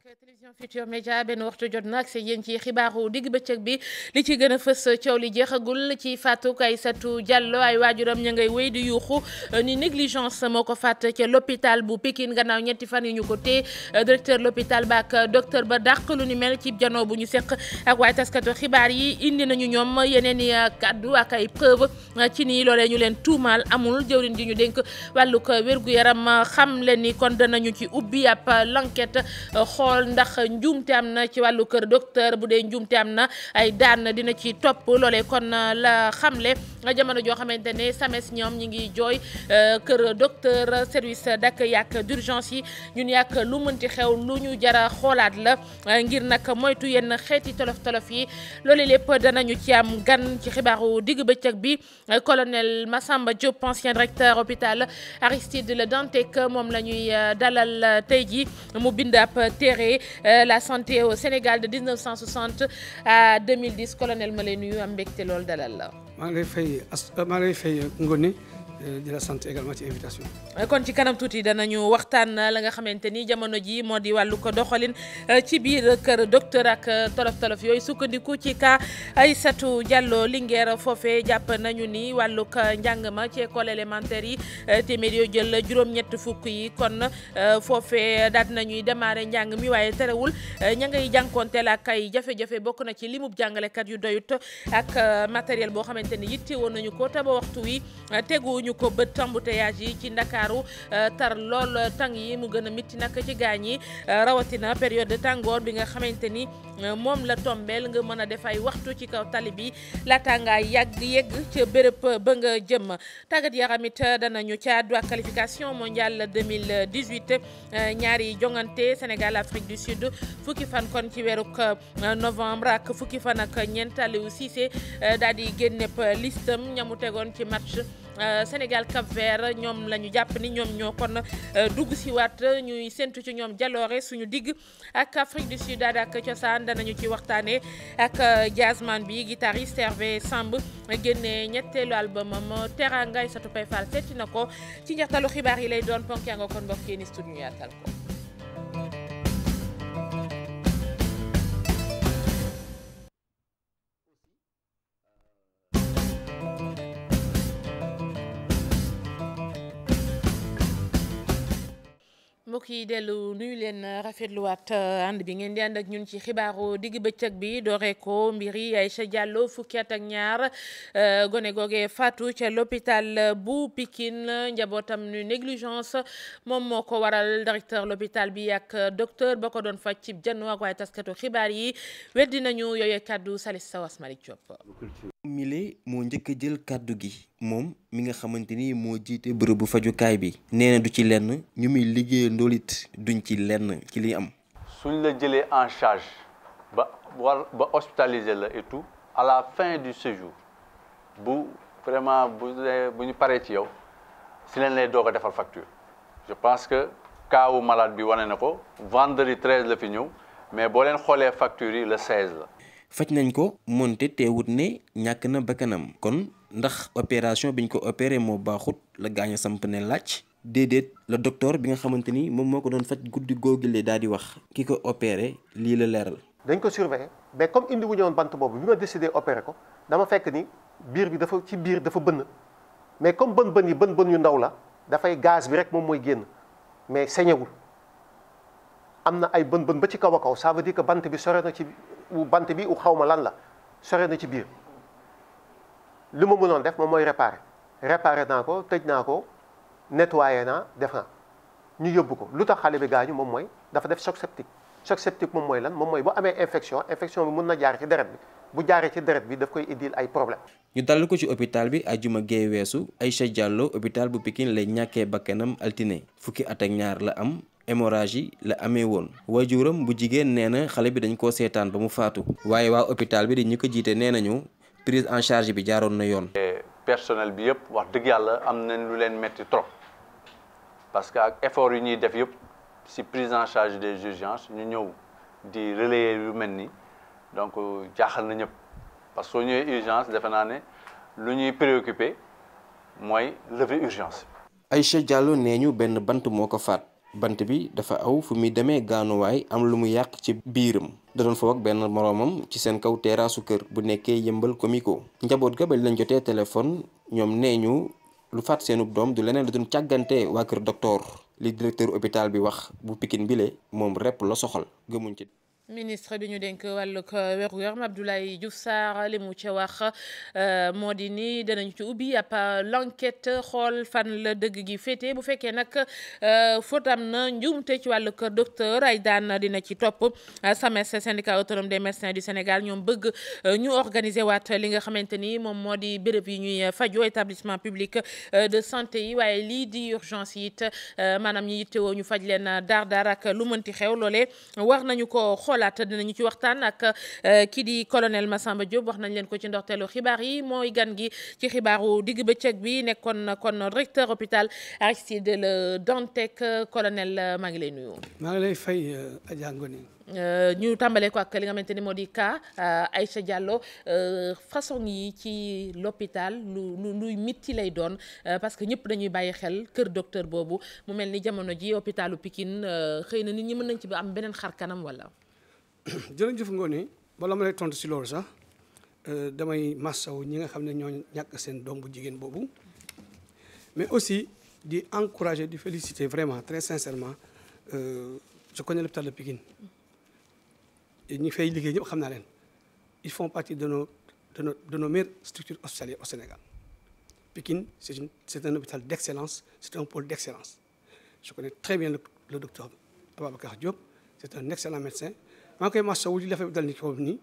télévision Futurs Médias benn waxtu jot na ak sa yéen ci xibaaru digg bëccëg bi li ci gën a fës coow li jeexagul ci faatu Aïssatou Diallo ay waajuram ña ngay wéy di yuuxu ni négligence moo ko faat ca l'hôpital bu Pikine gannaaw ñetti fan yu ñu ko téye directeur l'hôpital ba ak docteur ba dàq lu ni mel ci janoo bu ñu seq ak waaye taskatu xibaar yi indi nañu ñoom yeneen i kaddu ak ay preuve ci nii loolee ñu leen tuumaal amul jëwriñ ji ñu dénk wàllug wér-gu-yaram xam leen ni kon danañu ci ubbi ab l'enquête xool ndax njuumte am na ci wàllu kër docteur bu dee njuumte am na ay daan dina ci topp loolee kon la xamle jamono joo xamante ne SAMES ñoom ñi ngi jooy kër docteur service d'accueil ak d'urgence yi ñun yàq lu mënti xew lu ñu jara xoolaat la ngir nag moytu yenn xeeti tolof-tolof yi loole lépp danañu ci am gan ci xibaaru digg bëccëg bi colonel Massamba Diop ancien directeur hôpital Aristide Le Dantec moom la ñuy dalal tey ji mu bind ab téere la santé au Sénégal de 1960 à 2010 colonel ma lay nuyu am mbégte lool dalal la. maa ngi lay fay Ngoné di la sant également ci invitation. kon ci kanam tuuti danañu waxtaan la nga xamante ni jamono ji moo di wàllu ko doxalin ci biir kër docteur ak tolof-tolof yooyu sukkandiku ci cas Aïssatou Diallo Linguère foofee jàpp nañu ni wàllu ko njàng ma ci école élémentaire yi téeméer yoo jël juróom-ñett fukk yi kon foofee daat nañuy démarrer njàng mi waaye terewul ña ngay jànkonteel ak ay jafe-jafe bokk na ci limub jàngalekat yu doyut ak matériel boo xamante ni yitte woon nañu ko te ba waxtu wi teguñu ko bët embouteillage yi ci Ndakaaru tar lool tàng yi mu gën a mitti nag ci gaañ yi rawatina période de tàngoor bi nga xamante ni moom la tombeel nga mën a def ay waxtu ci kaw tali bi laata ngaa yegg ca béréb ba nga jëm tàggat yaram it danañu ca àddu ak qualification mondiale 2018 ñaari jongante Sénégal Afrique du Sud fukki fan kon ci weeruk novembre ak fukki fan ak ñeent Aliou Cissé daal di génnepp listam ñamu tegoon ci match Sénégal Cap Vert ñoom la ñu jàpp ni ñoom ñoo kon dugg si waat ñuy séntu ci ñoom jaloore suñu digg ak Afrique du Sud ak cosaan danañu ci waxtaane ak jazzman bi guitariste Hervé Samb génne ñetteelu albumam Teranga Aïssatou Pay Fall seeti na ko ci njeextalu xibaar yi lay doon ponk yaa nga kon mbokk yi ni studio ñu yaatal ko. mbokk yi dellu nuyu leen rafetluwaat ànd bi ngeen di ànd ak ñun ci xibaaru digg bëccëg bi dooree ko mbiri Aïcha Diallo fukki at ak ñaar gone googe faatu ca l'hôpital bu Pikine njabootam nu négligence moom moo ko waral directeur l'hôpital bi ak docteur ba ko doon faj ci janoo ak waaye taskatu xibaar yi weddi nañu yooyee kàddu Salis Sawas Malick Diop. mile moo njëkk a jël kàddu gi moom mi nga xamante ni moo jiite bërëbu fajukaay bi nee na du ci lenn ñu muy liggéeya ndoolit duñ ci lenn ci li am. suñ la jëlee en charge ba hospitaliser la et tout à la fin du séjour bu vraiment bu ñu paree ci yow si leen lay doog a defal facture je pense que cas wu malade bi wane na ko vendredi 13 la fi ñëw mais boo leen xoolee facture yi le 16 la. faj nañ ko moonte teewut ne ñàkk na bakkanam kon ndax opération biñ ko opéré moo baaxut la gaañ a samp ne laaj déedéet la docteur bi nga xamante ni moom moo ko doon faj guddi googile daal di wax ki ko opéré lii la leeral. dañ ko surveiller mais comme indi wu ñëwoon bant boobu bi ma décidé opéré ko dama fekk ni biir bi dafa bënn mais comme bën yi bën yu ndaw la dafay gaz bi rek moom mooy génn mais sañewul am na ay bën ba ci kaw a kaw ça veut dire que bant bi sore na ci bant bi u xaw ma lan la sore na ci biir li ma mënoon def moom mooy réparé naa ko tëj naa ko nettoyé naa def naa ñu yóbbu ko lu tax xale bi gaañu moom mooy dafa def choc septique moom mooy lan moom mooy bu amee infection bi mun na jaar ci deret bi bu jaaree ci deret bi daf koy indil ay problème ñu dalal ko ci hôpital bi ajuma gee weesu Aïcha Diallo hôpital bu Pikine lay ñàkkee bakkanam altine fukki at ak ñaar la am hémorragie la amee woon waajuram bu jigéen nee na xale bi dañ koo seetaan ba mu faatu waaye waa hôpital bi di ñu ko jiite nee nañu prise en charge bi jaaroon na yoon. personnel bi yëpp wax dëgg yàlla am nañ lu leen metti trop parce que ak effort yi ñuy def yëpp si prise en charge des urgences ñu ñëw di relayer yu mel ni donc jaaxal na ñëpp parce que soo ñëwee urgence defe naa ne lu ñuy préoccupé mooy lever urgence. Aïcha Diallo nee ñu benn bant moo ko faat bant bi dafa aw fu muy demee gaanuwaay am lu mu yàq ci biiram da doon foofu ak benn moroomam ci seen kaw teraasu kër bu nekkee Yëmbal Comico njaboot ga ba lañ jotee téléphone ñoom nee ñu lu faat seenub doom du leneen lu doon càggante waa kër docteur li directeur hôpital bi wax bu Pikine bile moom rep la soxal gëmuñ ci. ministre bi ñu dénk wàllug wér-gu yaram Abdoulaye Diouf Sarr li mu ca wax moo di ni danañ ci ubbi ab l'enquête xool fan la dëgg gi féete bu fekkee nag faute am na njuumte ci wàllug docteur ay daan dina ci topp SAMES syndicat autonome des médecins du Sénégal ñoom bëgg ñu organiser waat li nga xamante ni moom moo di béréb yi ñuy fajoo établissement public de santé yi waaye lii di urgence yi it maanaam ñi yittewoo ñu faj leen daar ak lu mënti xew loolee war nañu ko xool laata dinañu ci waxtaan ak kii di colonel Massamba Diop wax nañ leen ko ci ndorteelu xibaar yi mooy gan gi ci xibaaru digg bëccëg bi nekkoon kon directeur hôpital Aristide Le Dantec colonel maa ngi lay nuyu. maa ngi lay fay Adja Ngone. ñu tàmbalee ko ak li nga xamante ni moo di cas Aïcha Diallo façon yi ci l'hôpital luy mitti lay doon parce que ñëpp dañuy bàyyi xel kër docteur boobu mu mel ni jamono ji hôpitalu Pikine xëy na nit ñi mën nañ ci ba am beneen xar kanam wala. jërëjëf Ngone bala ma lay tontu si loolu sax damay massaw ñi nga xam ne ñoo ñàkk seen doom bu jigéen boobu mais aussi di encourager di féliciter vraiment très sincèrement je connais l'hôpital de Pikine ñi fay liggéey ñëpp xam naa leen ils font partie de nos meilleures structures hospitalières au Sénégal. Pikine c'est un hôpital d'excellence, c'est un pôle d'excellence. Je connais très bien le docteur Ababacar Diop, c'est un excellent médecin. maa ngi koy masawu li la fay dal ni foofu nii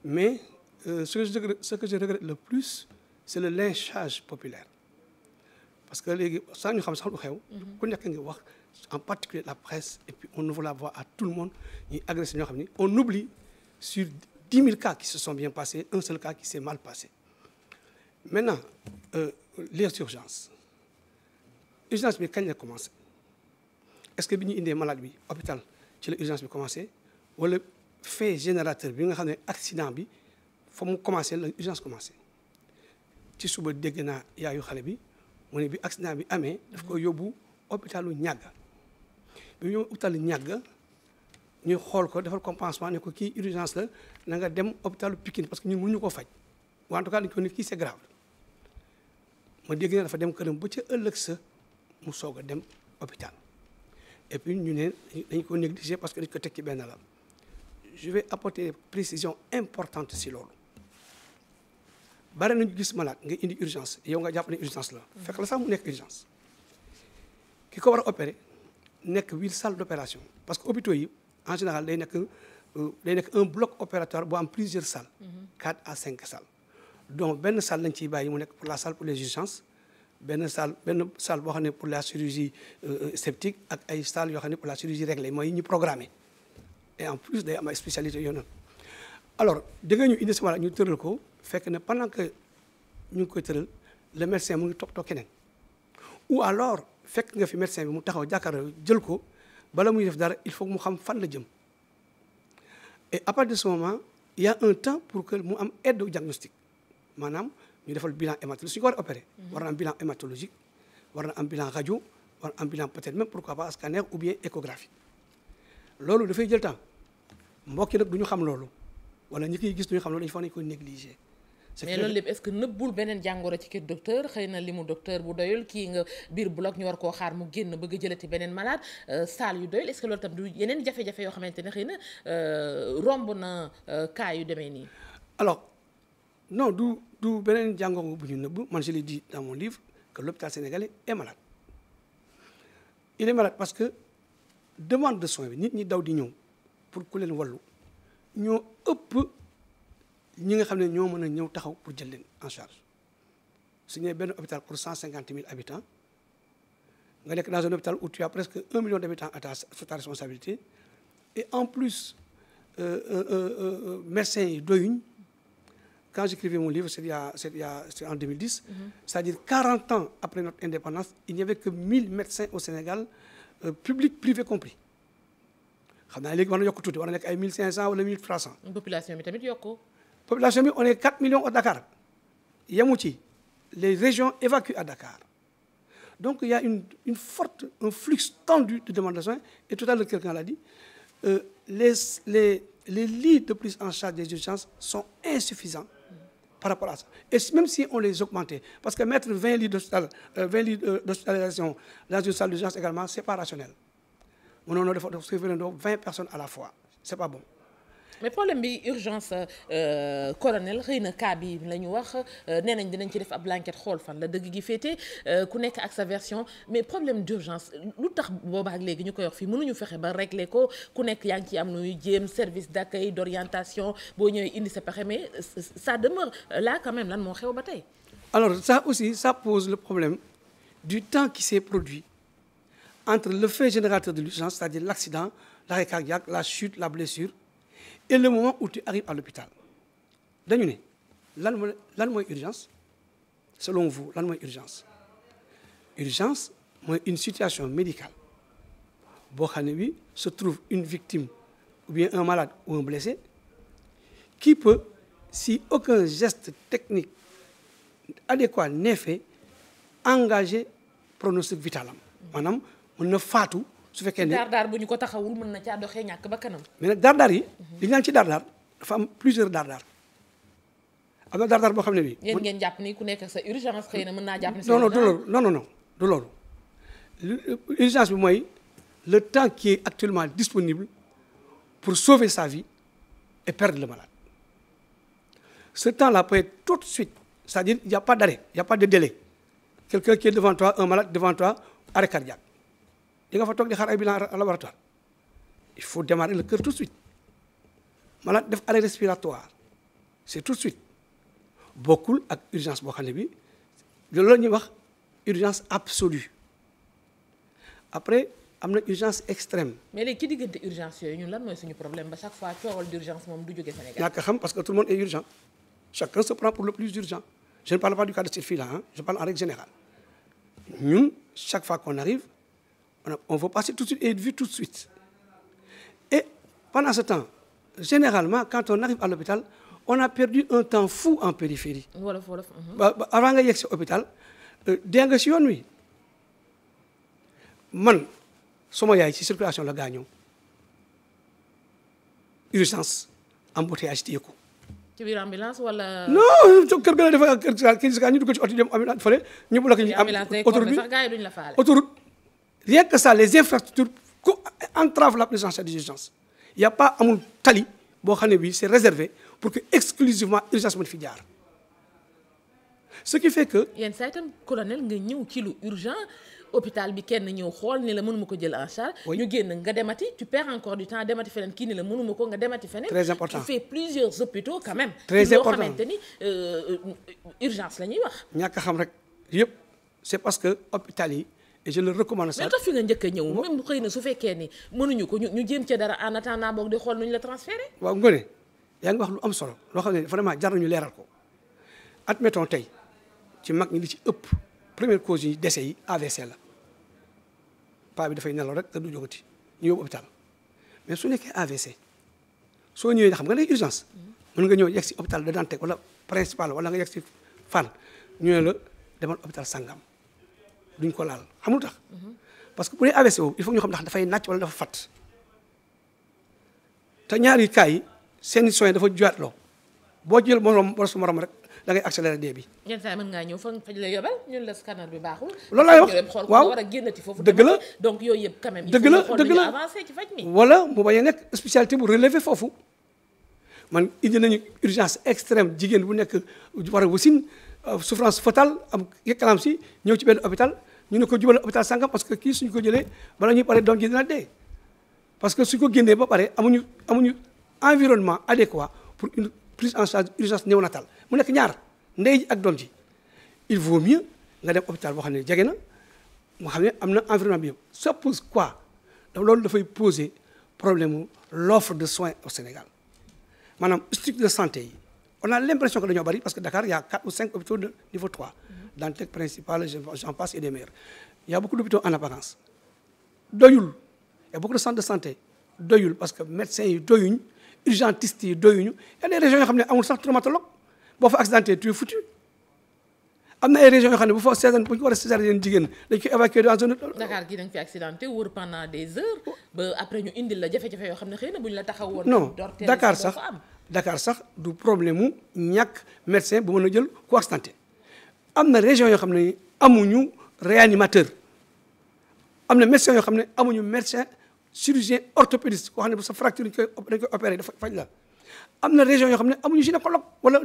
mais ce que je regrette le plus c'est le lynchage populaire parce que léegi saa ñu xam sax lu xew ku nekk ngi wax en particulier la presse et puis on ouvre la voie à tout le monde ñuy agressé ñoo xam ni on oublie sur 10 000 cas qui se sont bien passés un seul cas qui s'est mal passé maintenant les urgences bi kañ la commencé est-ce que bi ñu indee malade bi hôpital ci la urgence bi commencé wala fait générateur bi nga xam ne accident bi fa mu commencé la urgence commencé ci suba dégg naa yaayu xale bi mu ne bi accident bi amee daf ko yóbbu hôpitalu Niaga bi ñu hôpitalu Niaga ñu xool ko defal compensement ne ko kii urgence la na nga dem hôpitalu Pikine parce que ñun mënuñu koo faj en tout cas dañu ko ne kii c'est grave ma dégg na dafa dem këram ba ca ëllëg sa mu soog a dem hôpital et puis ñu ne dañ ko négliger parce que dañ ko teg ci benn lal je vais apporter précision importante si loolu bari nañu gis malade nga indi urgence yow nga jàpp ne urgence la fekk la sax mu nekk urgence ki ko war a opérer nekk 8 salles d'opération parce que hôpitaux yi en général day nekk un bloc opératoire bu am plusieurs salles 4 à 5 salles donc benn salle lañ ciy bàyyi mu nekk pour la salle pour les urgences benn salle boo xam ne pour la chirurgie esthétique ak ay salles yoo xam ne pour la chirurgie réglée mooy ñu programmé et en plus day am ay spécialité yoo noonu alors da nga ñu indi sama la ñu tëral ko fekk ne pendant que ñu ngi koy tëral le médecin mu ngi toppatoo keneen ou alors fekk nga fi médecin bi mu taxaw jàkkaarloo jël ko bala muy def dara il faut mu xam fan la jëm et à partir de ce moment il y a un temps pour que mu am aide au diagnostic maanaam ñu defal bilan hématologique su ñu ko war a opéré war na am bilan hématologique war na am bilan radio war na am bilan peut-être même pourquoi pas scanner ou bien échographie loolu dafay jël temps mbokk yi nag du ñu xam loolu wala ñi koy gis du ñu xam loolu dañu foog nañu koy négliger. mais loolu lépp est-ce que nëbbul beneen jàngoro ci kër docteur xëy na li mu docteur bu doyul kii nga biir bloc ñu war koo xaar mu génn bëgg a jëlati beneen malade salle yu doyul est-ce que loolu tam du yeneen jafe-jafe yoo xamante ne xëy na romb na cas yu demee nii. alors non du beneen jàngoro bu ñu nëbb man je l'ai dit dans mon livre que l'hôpital sénégalais est malade il est malade parce que demande de soins bi nit ñi daw di ñëw pour ku leen wallu ñoo ëpp ñi nga xam ne ñoo mën a ñëw taxaw pour jël leen en charge su ñëwee benn hôpital pour 150 000 habitants nga nekk dans un hôpital où tu as presque 1 million d'habitants sous ta responsabilité et en plus médecins yi doyuñ. Quand j'écrivais mon livre, c'est en 2010, c'est-à-dire 40 ans après notre indépendance, il n'y avait que 1000 médecins au Sénégal, public, privé compris. xam naa léegi war na yokk tuuti war na nekk ay 1500 wala 1300. population bi tamit yokku. population bi on est 4 millions au Dakar yemu ci les régions évacuent à Dakar Donc il y a un flux tendu de demande de soins. Et tout à l'heure, quelqu'un l'a dit, les lits de prise en charge des urgences sont insuffisants par rapport à ça. Et même si on les augmentait, parce que mettre 20 lits d'hospitalisation dans une salle d'urgence également, ce n'est pas rationnel. On a 20 personnes à la fois. Ce n'est pas bon. mais problème bi urgence colonel xëy na cas bi la ñu wax nee nañ dinañ ci def ab enquête xool fan la dëgg gi féete ku nekk ak sa version mais problème d'urgence lu tax boobaak léegi ñu koy wax fii mënuñu fexe ba régler ko ku nekk yaa ngi ci am nuy jéem service d'accueil d'orientation boo ñëwee indi sa pexe mais ça demeure là quand même lan moo xew ba tey. Alors ça aussi ça pose le problème du temps qui s'est produit entre le fait générateur de l'urgence, c'est-à-dire l'accident, l'arrêt cardiaque, la chute, la blessure, et le moment où tu arrives à l'hôpital. dañu ne lan mooy urgence selon vous lan mooy urgence urgence mooy une situation médicale boo xam ne bi se trouve une victime ou bien un malade ou un blessé qui peut, si aucun geste technique adéquat n'est fait, engager pronostic vital am maanaam mën na faatu su fekkee ne daar bu ñu ko taxawul mën na caa doxee ñàkk ba kanam. mais nag daar yi li ñu naan ci daar dafa am plusieurs daar am na daar boo xam ne bii. yéen ngeen jàpp ni ku nekk ak sa urgence xëy na mën naa jàpp ni. non du loolu urgence bi mooy le temps qui est actuellement disponible pour sauver sa vie et perdre le malade ce temps-là peut être tout de suite c'est-à-dire il y a pas d'arrêt il y a pas de délai quelqu'un qui est devant toi un malade devant toi arrêt cardiaque di nga fa toog di xaar ay bilan laboratoire il faut démarrer le cœur tout de suite malade def arrêt respiratoire c'est tout de suite bokkul ak urgence boo xam ne bi loolu la ñuy wax urgence absolue après am na urgence extrême. mais léegi ci diggante urgence yooyu ñun lan mooy suñu problème ba chaque fois coowal d'urgence moom du jóge Sénégal. ñàkk a xam parce que tout le monde est urgent chacun se prend pour le plus urgent je ne parle pas du cas de cette fille-là je parle en règle générale ñun chaque fois qu'on arrive on veut passer tout de suite et être vu tout de suite et pendant ce temps généralement quand on arrive à l'hôpital on a perdu un temps fou en périphérie. wolof. avant nga yegg si hôpital dee nga si yoon wi man sama yaay ci circulation la gaañoo urgence embouteillage téye ko. ci biir ambulance wala. non kër ga la dafa kër ñu dugg ci oto dem ambulance fële ñu bloqué ñu am autoroute bi sax gars yi duñ la faale. autoroute rien que ça les infrastructures entravent la prise en charge des urgences il y a pas amul tali boo xam ne bii c'est réservé pour que exclusivement urgence mën fi jaar ce qui fait que. yenn saa itam colonel nga ñëw ci lu urgent hôpital bi kenn ñëw xool ni la mënuma ko jël en charge. ñu génn nga demati tu perds encore du temps demati feneen kii ni la mënuma ko nga demati feneen. très important tu fais plusieurs hôpitaux quand même. très important loo xamante ni urgence la ñuy wax. ñàkk a xam rek yëpp c'est parce que hôpital yi et je le recommande ça. mais tax fi nga njëkk a ñëw même xëy na su fekkee ni mënuñu ko ñu jéem ca dara en attendant boog di xool nu ñu la transféré. waaw Ngoné yaa ngi wax lu am solo loo xam ne vraiment jar nañu leeral ko admettons tey ci mag ñi li ci ëpp première cause yi décès yi AVC la paa bi dafay nelaw rek te du jógati ñu yóbbu hôpital mais su nekkee AVC soo ñëwee xam nga ne urgence mën nga ñëw yegg si hôpital de Dantec wala principal wala nga yegg si Fann ñu ne la demal hôpital Sangam duñ ko laal xamul tax parce que bu dee AVC boobu il faut ñu xam ndax dafay nàcc wala dafa fat te ñaari cas yi seen soin dafa juwaatloo boo jël morom rek da ngay accélérer dee bi. yenn saa yi mën ngaa ñëw fa la yóbbal ñun la scanner bi baaxul. loolu laay wax waaw war a génnati foofu. dëgg la donc yooyu yëpp quand même. dëgg la dëgg la avancé ci faj mi. wala mu bañ a nekk spécialité bu relevé foofu man indi nañu urgence extrême jigéen bu nekk war a wasin souffrance fœtale am éclampsie ñëw ci benn hôpital ñu ne ko jubal hôpital sangam parce que kii suñu ko jëlee bala ñuy pare doom ji dina dee parce que suñ ko génnee ba pare amuñu environnement adéquat pour une prise en charge urgence néonatale mu nekk ñaar ndey ji ak doom ji il vaut mieux nga dem hôpital boo xam ne jege na moo xam ne am na environnement bi yëpp ça pose quoi loolu dafay poser problème l'offre de soins au Sénégal maanaam structure de santé yi on a l'impression que dañoo bari parce que Dakar il y a 4 ou 5 hôpitaux de niveau 3 Dantec principal j'en passe et des meilleurs il y a beaucoup d'hôpitaux en apparence doyul il y a beaucoup de centres de santé doyul parce que médecins yi doyuñ urgentistes yi doyuñu il y a des régions yoo xam ne amul sax traumatologue boo fa accidenté tu es foutu am na ay régions yoo xam ne bu fa césarienne bu ñu ko war a césarienne jigéen dañ koy évacuer dans zone. Dakar gi dañ fi accidenté wër pendant des heures ba après ñu indil la jafe-jafe yoo xam ne xëy na bu ñu la taxawoon. non Dakar sax du problème mu ñàkk médecin bu mën a jël ku accidenté am na région yoo xam ne amuñu réanimateur am na médecin yoo xam ne amuñu médecin chirurgien orthopédiste koo xam ne bu sa fracture dañ koy opéré dafa faj la. am na région yoo xam ne amuñu gynécologue wala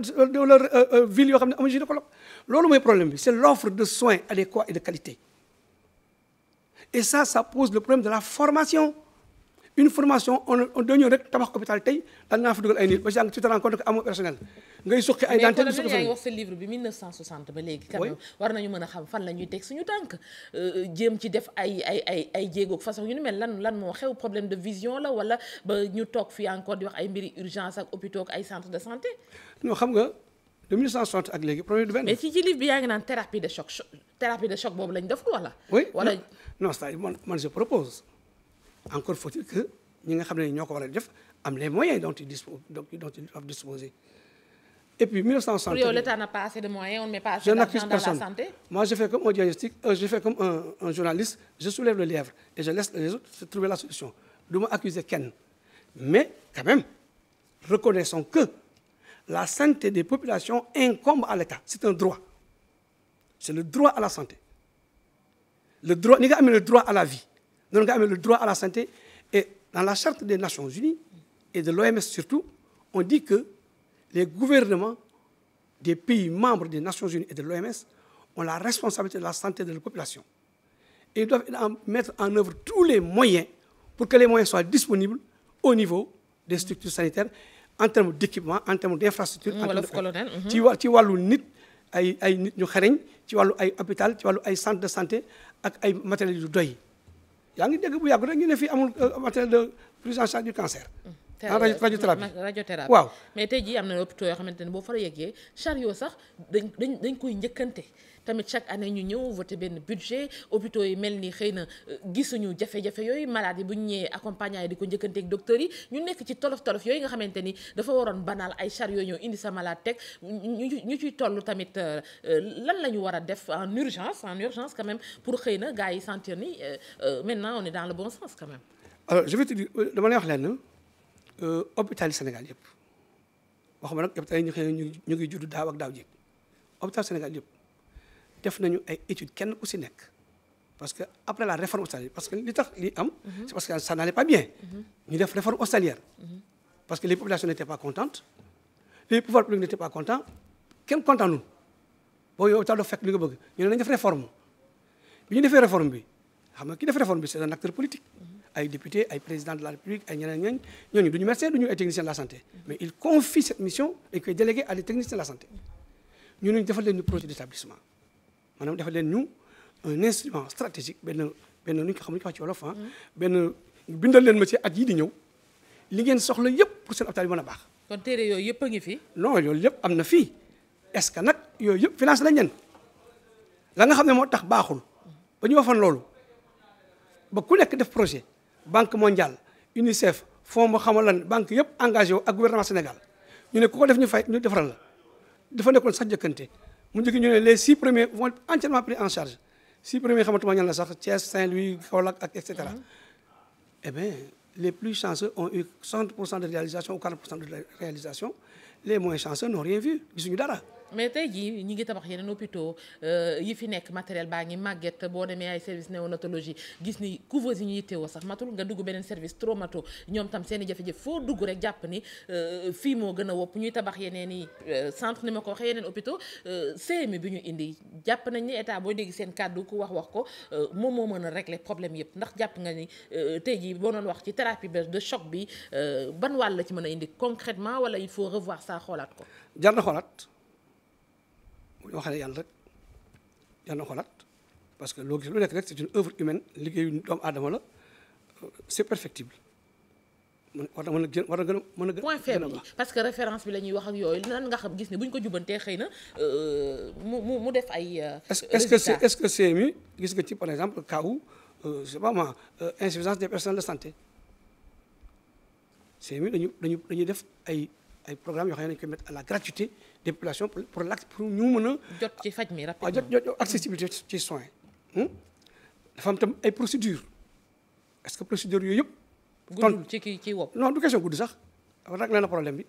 ville yoo xam ne amuñu gynécologue loolu mooy problème bi c'est l'offre de soins adéquats et de qualité et ça pose le problème de la formation une formation on dañoo rek tabax hôpital tey daan naa fa dugal ay nit ba jàng tu te rends compte que amoo personnel ngay suqi ay dentelle mais yaa ngi wax sa livre bi 1960 ba léegi quand même war nañu mën a xam fan la ñuy teg suñu tànk jéem ci def ay jéegoog façon yu ni mel lan moo xew problème de vision la wala ba ñu toog fii encore di wax ay mbiri urgence ak hôpitaux ak ay centre de santé. non xam nga de 1960 ak léegi problème du benn. mais ci livre bi yaa ngi naan thérapie de choc boobu lañ deful wala. oui wala non c'est-à-dire man je propose encore faut-il que ñi nga xam ne ñoo ko war a def am les moyens dont ils doivent disposer. Et puis 1960. Pour yow, l'État n'a pas assez de moyens, on ne met pas assez Je d'argent n'accuse dans personne. la santé. Moi, je fais comme un diagnostic, je fais comme un journaliste, je soulève le lièvre et je laisse les autres se trouver la solution. Je ne m'accuser qu'elle. Mais, quand même, reconnaissons que la santé des populations incombe à l'État. C'est un droit. C'est le droit à la santé. Le droit, nous avons le droit à la vie. Nous avons le droit à la santé. Et dans la Charte des Nations Unies, et de l'OMS surtout, on dit que les gouvernements des pays membres des Nations Unies et de l'OMS ont la responsabilité de la santé de la population. Et ils doivent mettre en œuvre tous les moyens pour que les moyens soient disponibles au niveau des structures sanitaires, en termes d'équipement, en termes d'infrastructures. ci wàllu nit ay nit ñu xereñ ci wàllu ay hôpital ci wàllu ay centre de santé ak ay matériels yu doy. yaa ngi dégg bu yàgg rek ñu ne fii amul matériel de prise en charge du cancer. radiothérapie waaw. mais tey jii am na hôpitaux yoo xamante ne boo fa yeggee chariot sax dañ koy njëkkante tamit chaque année ñu ñëw voté benn budget hôpitaux yi mel ni xëy na gisuñu jafe-jafe yooyu malade yi bu ñu ñëwee accompagnant yi di ko njëkkanteeg docteurs yi ñu nekk ci tolof-tolof yooyu nga xamante ni dafa waroon banal ay chariot ñëw indi sa malade teg ñu ciy toll tamit lan la ñu war a def en urgence quand même pour xëy na gars yi sentir ni maintenant on est dans le bon sens quand même. alors je vais te dire dama lay wax leen hôpital yi Sénégal yëpp waxuma nag hôpital yi ñu xëy ñu ngi judd daaw ak daaw jéeg hôpital Sénégal yëpp def nañu ay études kenn ku si nekk parce que après la réforme hospitalière parce que li tax li am c'est parce que ça n'allait pas bien ñu def réforme hospitalière parce que les populations n'étaient pas contentes les pouvoirs publics n'étaient pas contents kenn content nun boo yow hôpital dafa fekk li nga bëgg ñu ne nañ def réforme bi ñu defee réforme bi xam nga ki def réforme bi c'est un acteur politique ay député ay président de la République ay ñeneen ñooñu du ñu médecin du ñu ay technicien de la santé mais il confie cette mission et koy délégué à des techniciens de la santé ñu ne defal leen ñu projet d'établissement maanaam defal leen ñu un instrument stratégique benn nu ñu ko xam ne ñu ko wax ci wolof benn bindal leen ma ci at yii di ñëw li ngeen soxla yëpp pour seen hôpital bi mën a baax. kon téere yooyu yëpp a ngi fi. non loolu yëpp am na fii est-ce que nag yooyu yëpp financé nañ leen la nga xam ne moo tax baaxul ba ñu waxoon loolu ba ku nekk def projet. Banque mondiale UNICEF fonds moo xamal lan banque yëpp engagé wu ak gouvernement Sénégal ñu ne ku ko def ñu fay ñu defaral la dafa nekkoon sax jëkkante mu njëkk ñu ne les 6 premiers vont entièrement pris en charge 6 premiers xamatuma ñan la sax Thiès Saint-Louis Kaolack ak et cetera eh bien les plus chanceux ont eu 60% de réalisation ou 40% de réalisation les moins chanceux n'ont rien vu gisuñu dara. mais tey jii ñi ngi tabax yeneen hôpitaux yi fi nekk matériel baa ngi màgget boo demee ay service néonatologie gis ni couveuse yi ñu yittewoo sax matul nga dugg beneen service traumato ñoom tam seen i jafe-jafe foo dugg rek jàpp ni fii moo gën a wopp ñuy tabax yeneen i centre ni ma ko waxee yeneen hôpitaux CMU bi ñu indi jàpp nañ ni état boo dégg seen kàddu ku wax ko moom moo mën a régler problème yëpp ndax jàpp nga ni tey jii boo doon wax ci thérapie de choc bi ban wàll la ci mën a indi concrètement wala il faut revoir ça xoolaat ko. jar na xoolaat. bu ñu waxee yàlla rek jar na xoolaat parce que loo gis lu nekk rek c'est une œuvre humaine liggéeyu doomu aadama la c'est perfectible war na gën a point faible yi parce que référence bi la ñuy wax ak yooyu nan nga xam gis ne bu ñu ko jubantee xëy na mu def ay est-ce que CMU gis nga ci par exemple cas où je sais pas moi insuffisance des personnels de santé CMU dañuy def ay programmes yoo xam ne dañu koy mettre à la gratuité des populations pour ñu mën a. jot ci faj mi rapidement jot accessibilité ci soins. dafa am tam ay procédures est-ce que procédures yooyu yëpp. guddul ci wopp. non du question gudd sax réglé na problème bi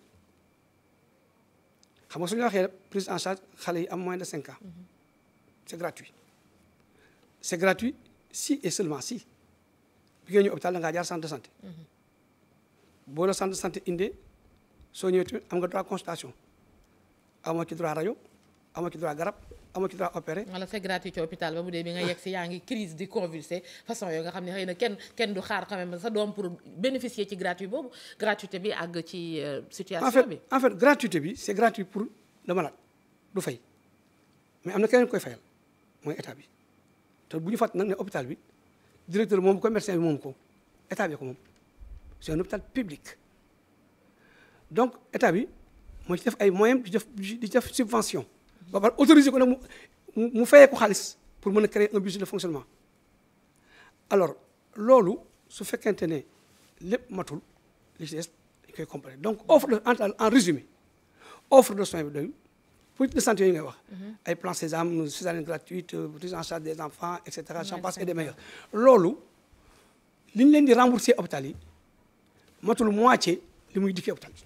xam nga su ñu waxee prise en charge xale yi am moins de 5 ans c'est gratuit si et seulement si bi ngay ñëw hôpital da ngaa jaar centre de santé. boo la centre de santé indee soo ñëwee tamit am nga droit consultation amoo ci droit rajo amoo ci droit garab amoo ci droit opéré. wala c'est gratuit ci hôpital ba bu dee bi nga yegg si yaa ngi crise di convulsé façon yoo nga xam ne xëy na kenn du xaar quand même sa doom pour bénéficier ci gratuité bi àgg ci situation bi. en fait gratuité bi c'est gratuit pour le malade du fay mais am na keneen koy fayal mooy état bi te bu ñu fàtt nag ne hôpital bi directeur moom ko médecin bi moom ko état bi ko moom c'est un hôpital public donc état bi moo ci def ay moyens di def subvention ba pare autorisé ko nag mu fayee ko xaalis pour mën a créer un budget de fonctionnement alors loolu su fekkente ne lépp matul li ci des dañ koy compléter donc en résumé offre de soins bi doyul politique de santé yooyu ngay wax ay plan Sésame césarienne gratuite prise en charge des enfants et cetera j'en passe et des meilleurs loolu li ñu leen di rembourser hôpital yi matul moitié li muy dikkee hôpital bi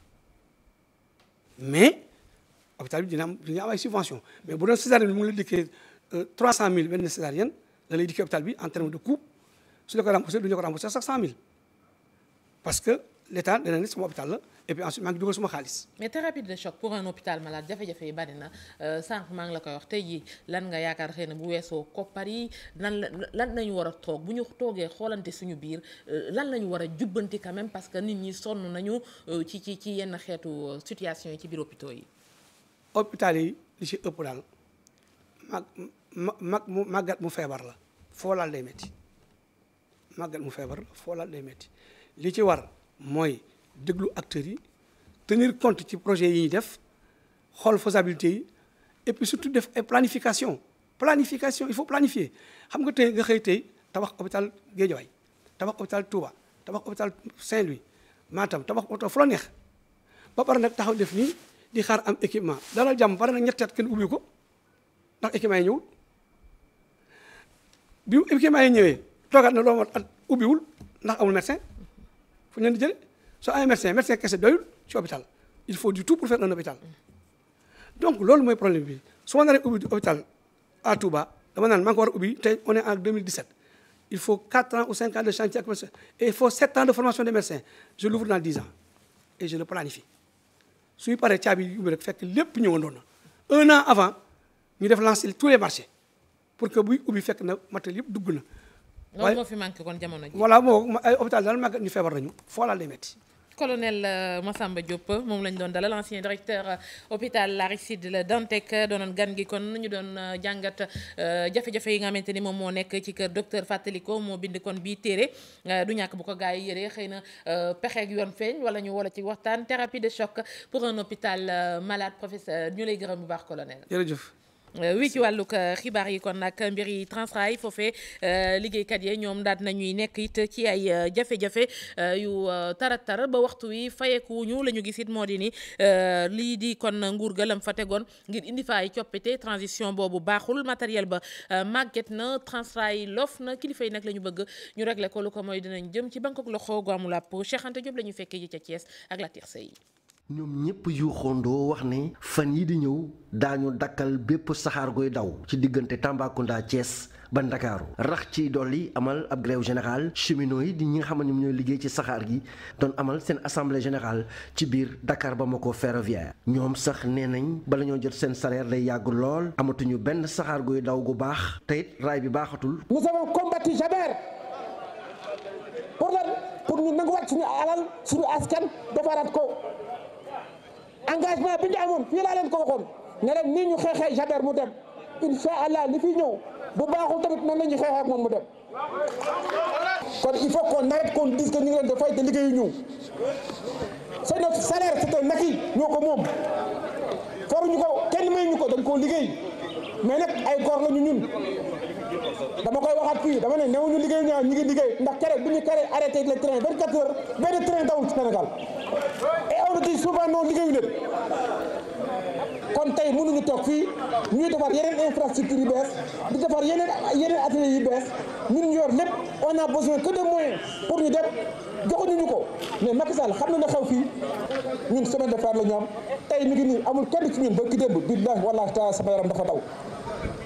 mais hôpital bi dina am ay subvention mais bu doon césarienne bi mu ngi la dikkee 300 000 benn césarienne la lay dikkee hôpital bi en terme de coût su la ko remboursé du ñu ko remboursé sax 100 000 parce que l'état dana ne sama hôpital la et puis ensuite maa ngi dugal suma xaalis. mais thérapie de choc pour un hôpital malade jafe-jafe yi bari na sànq maa ngi la koy wax tey jii lan nga yaakaar xëy na bu weesoo koppar yi lan lañu war a toog bu ñu toogee xoolante suñu biir lan la ñu war a jubbanti quand même parce que nit ñi sonn nañu ci yenn xeetu situation yi ci biir hôpitaux yi. hôpital yi li ci ëpp daal màggat mu feebar la foo laal day métti màggat mu feebar la foo laal day métti li ci war mooy déglu acteurs yi tenir compte ci projet yi ñuy def xool faisabilité yi et puis surtout def ay planification il faut planifier xam nga tey nga xëy tey tabax hôpital Guédiawaye tabax hôpital Touba tabax hôpital Saint-Louis Matam tabax hôpital fu la neex ba pare nag taxaw def nii di xaar am équipement dalal jàmm pare nag ñetti at kenn ubbi ko ndax équipement yi ñëwul bi équipement yi ñëwee toogaat na loo at ubbiwul ndax amul médecin fu ñu leen di jëlee soo amee médecin kese doyul ci hôpital il faut du tout pour faire un hôpital donc loolu mooy problème bi su ma naree ubbi hôpital à Touba dama naan maa ngi ko war a ubbi tey on est en 2017 il faut 4 ans ou 5 ans de chantier ak médecin et il faut 7 ans de formation des médecins je l'ouvre dans 10 ans et je le planifie suy paree caabi yi ubbi rek fekk lépp ñëwandoon na 1 an avant ñu def lancer tous les marchés pour que buy ubbi fekk na matériel yëpp dugg na. loolu moo fi manqué kon jamono ji. voilà moo ay hôpital daal màggat ñu feebar nañu foo laal day métti. colonel Massamba Diop moom lañ doon dalal ancien directeur hôpital Aristide Le Dantec doonoon gan gi kon ñu doon jàngat jafe-jafe yi nga xamante ni moom moo nekk ci kër docteur Fàttaliko moo bind kon bii téere du ñàkk bu ko gars yi yëree xëy na pexeeg yoon feeñ wala ñu wala ci waxtaan thérapie de choc pour un hôpital malade professeur ñu lay gërëm bu baax colonel. jërëjëf. wi ci wàllug xibaar yi kon nag mbir yi Transrail foofee liggéeykat yi ñoom daal nañuy nekk it ci ay jafe-jafe yu tara ba waxtu wi fayeekuñu la ñu gis it moo di ni lii di kon nguur ga lam fa tegoon ngir indi fa ay coppite transition boobu baaxul matériel ba màgget na Transrail lof na kilifa yi nag la ñu bëgg ñu régler ko lu ko mooy dinañ jëm ci Bangkok loxo gu amul àpp Cheikh Anta Diop la ñu fekkee ji ca Thiès ak la Tirse yi. ñoom ñëpp yu xondoo wax ne fan yi di ñëw daañu dakkal bépp saxaar goy daw ci diggante Tambacounda Thiès ba Ndakaaru rax ci dolli amal ab grève générale cheminots yi di ñi nga xam ne ñoom ñooy liggéey ci saxaar gi doon amal seen assemblée générale ci biir Dakar Bamako ferroviaire ñoom sax nee nañ bala ñoo jot seen salaire day yàgg lool amatuñu benn saxaar goy daw gu baax te it raay bi baaxatul. Nous avons combattu Jaber pour ñu nanguwaat suñu alal suñu askan defaraat ko. engagement bi ñu amoon fii laa leen ko waxoon ne leen nii ñu xeexee Jaber mu dem incha allah li fi ñëw bu baaxul tamit noonu la ñuy xeexee ak moom mu dem kon il faut qu'on arrête qu'on dise que ñu ngi leen di fay te liggéeyu ñu c'est notre salaire c'est un acquis ñoo ko moom foruñu ko kenn may ñu ko dañ koo liggéey mais nag ay góor la ñu ñun dama koy waxaat fii dama ne newuñu liggéey ñaar ñu ngi liggéey ndax kere bu ñu kere arrêté le train 24 heures benn train dawul ci Sénégal et on dit souvent non liggéeyu leen kon tey mënuñu toog fii ñuy defar yeneen infrastructure yu bees di defar yeneen atelier yu bees ñun ñu yor lépp on a besoin que de moyens pour ñu dem joxuñu ñu ko mais Macky Sall xam na ne xew fii ñun semaine de fer la ñu am tey mi ngi nii amul kenn ci ñun ba ki démb billahi wallahi taala sama yaram dafa daw